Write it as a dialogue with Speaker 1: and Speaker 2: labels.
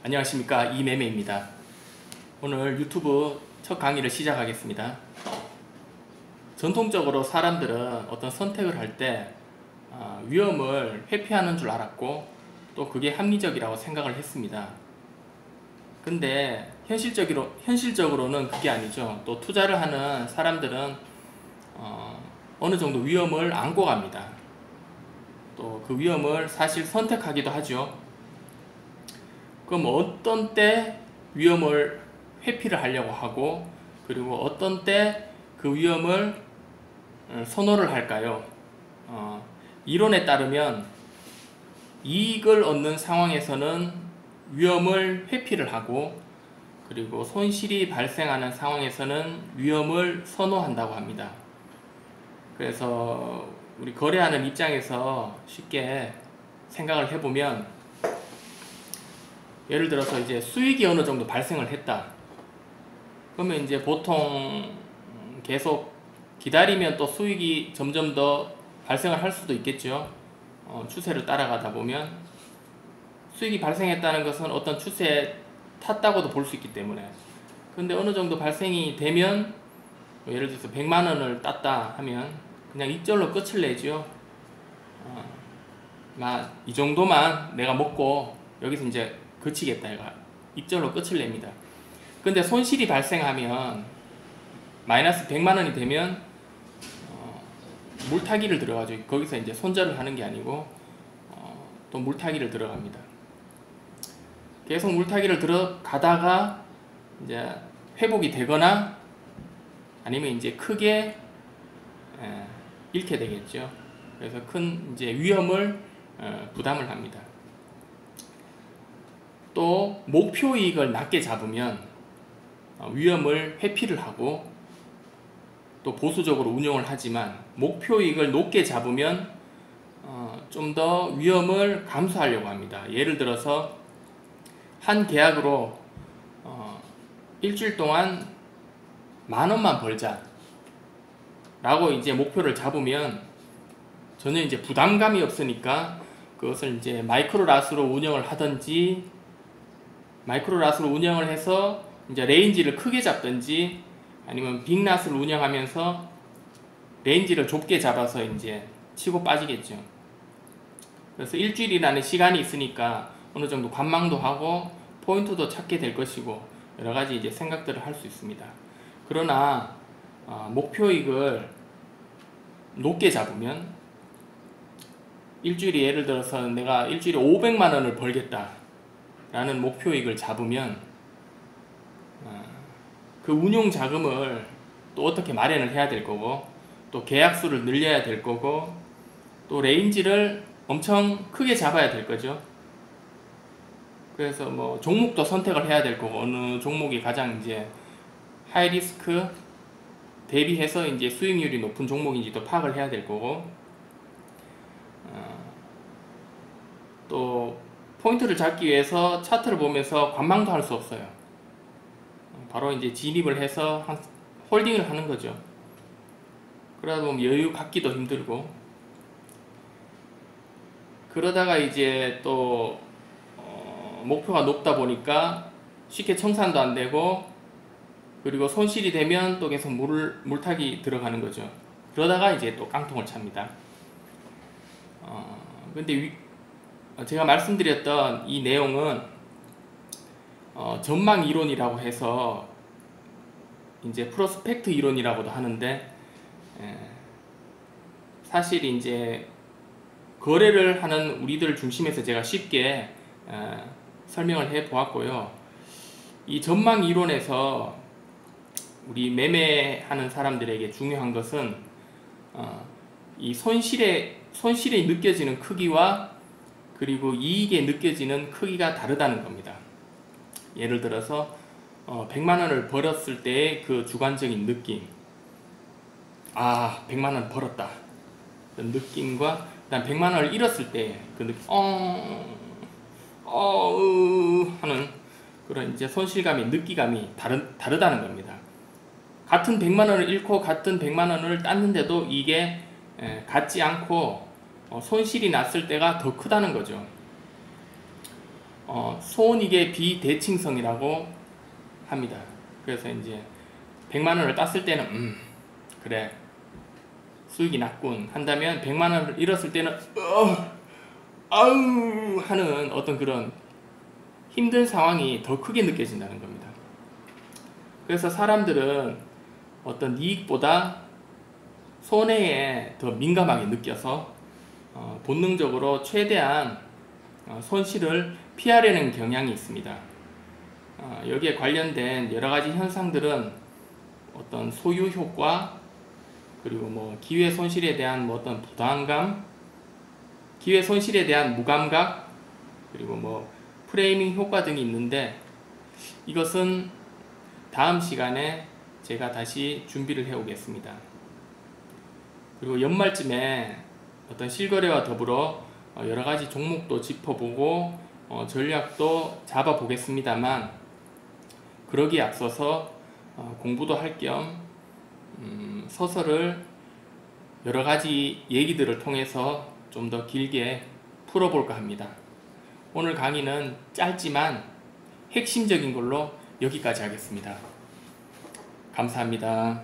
Speaker 1: 안녕하십니까, 이매매입니다. 오늘 유튜브 첫 강의를 시작하겠습니다. 전통적으로 사람들은 어떤 선택을 할 때 위험을 회피하는 줄 알았고 또 그게 합리적이라고 생각을 했습니다. 근데 현실적으로는 그게 아니죠. 또 투자를 하는 사람들은 어느 정도 위험을 안고 갑니다. 또 그 위험을 사실 선택하기도 하죠. 그럼 어떤 때 위험을 회피를 하려고 하고, 그리고 어떤 때 그 위험을 선호를 할까요? 이론에 따르면 이익을 얻는 상황에서는 위험을 회피를 하고, 그리고 손실이 발생하는 상황에서는 위험을 선호한다고 합니다. 그래서 우리 거래하는 입장에서 쉽게 생각을 해보면, 예를 들어서 이제 수익이 어느 정도 발생을 했다. 그러면 이제 보통 계속 기다리면 또 수익이 점점 더 발생을 할 수도 있겠죠. 추세를 따라가다 보면 수익이 발생했다는 것은 어떤 추세에 탔다고도 볼 수 있기 때문에. 근데 어느 정도 발생이 되면 예를 들어서 100만 원을 땄다 하면 그냥 이절로 끝을 내죠. 이 정도만 내가 먹고 여기서 이제 그치겠다, 이가 이절로 끝을 냅니다. 근데 손실이 발생하면 마이너스 100만원이 되면 물타기를 들어가죠. 거기서 이제 손절을 하는 게 아니고 또 물타기를 들어갑니다. 계속 물타기를 들어가다가 이제 회복이 되거나 아니면 이제 크게 잃게 되겠죠. 그래서 큰 이제 위험을 부담을 합니다. 또 목표 이익을 낮게 잡으면 위험을 회피를 하고, 또 보수적으로 운용을 하지만 목표 이익을 높게 잡으면 좀 더 위험을 감수하려고 합니다. 예를 들어서 한 계약으로 일주일 동안 10,000원만 벌자 라고 이제 목표를 잡으면 전혀 이제 부담감이 없으니까 그것을 이제 마이크로 랏으로 운영을 하든지, 마이크로 랏으로 운영을 해서 이제 레인지를 크게 잡든지, 아니면 빅 랏을 운영하면서 레인지를 좁게 잡아서 이제 치고 빠지겠죠. 그래서 일주일이라는 시간이 있으니까 어느 정도 관망도 하고 포인트도 찾게 될 것이고 여러 가지 이제 생각들을 할 수 있습니다. 그러나 목표이익을 높게 잡으면, 일주일에 예를 들어서 내가 일주일에 500만 원을 벌겠다 라는 목표이익을 잡으면 그 운용 자금을 또 어떻게 마련을 해야 될 거고, 또 계약수를 늘려야 될 거고, 또 레인지를 엄청 크게 잡아야 될 거죠. 그래서 뭐 종목도 선택을 해야 될 거고, 어느 종목이 가장 이제 하이리스크 대비해서 이제 수익률이 높은 종목인지도 파악을 해야 될 거고, 또 포인트를 잡기 위해서 차트를 보면서 관망도 할 수 없어요. 바로 이제 진입을 해서 홀딩을 하는 거죠. 그러다 보면 여유 갖기도 힘들고, 그러다가 이제 또 목표가 높다 보니까 쉽게 청산도 안 되고, 그리고 손실이 되면 또 계속 물타기 들어가는 거죠. 그러다가 이제 또 깡통을 찹니다. 근데 제가 말씀드렸던 이 내용은 전망 이론이라고 해서 이제 프로스펙트 이론이라고도 하는데, 사실 이제 거래를 하는 우리들 중심에서 제가 쉽게 설명을 해 보았고요. 이 전망 이론에서 우리 매매하는 사람들에게 중요한 것은 이 손실이 느껴지는 크기와 그리고 이익에 느껴지는 크기가 다르다는 겁니다. 예를 들어서 100만 원을 벌었을 때의 그 주관적인 느낌, 100만 원 벌었다 그 느낌과, 그다음 100만 원을 잃었을 때 그 느낌, 하는 그런 이제 손실감이, 느끼감이 다르다는 겁니다. 같은 100만 원을 잃고 같은 100만 원을 땄는데도 이게 같지 않고 손실이 났을 때가 더 크다는 거죠. 손익의 비대칭성이라고 합니다. 그래서 이제 100만 원을 땄을 때는 그래 수익이 났군 한다면 100만 원을 잃었을 때는 아우 하는 어떤 그런 힘든 상황이 더 크게 느껴진다는 겁니다. 그래서 사람들은 어떤 이익보다 손해에 더 민감하게 느껴서 본능적으로 최대한 손실을 피하려는 경향이 있습니다. 여기에 관련된 여러가지 현상들은 어떤 소유 효과, 그리고 뭐 기회 손실에 대한 뭐 어떤 부담감, 기회 손실에 대한 무감각, 그리고 뭐 프레이밍 효과 등이 있는데, 이것은 다음 시간에 제가 다시 준비를 해 오겠습니다. 그리고 연말쯤에 어떤 실거래와 더불어 여러가지 종목도 짚어보고 전략도 잡아보겠습니다만, 그러기에 앞서서 공부도 할 겸 서서를 여러가지 얘기들을 통해서 좀 더 길게 풀어볼까 합니다. 오늘 강의는 짧지만 핵심적인 걸로 여기까지 하겠습니다. 감사합니다.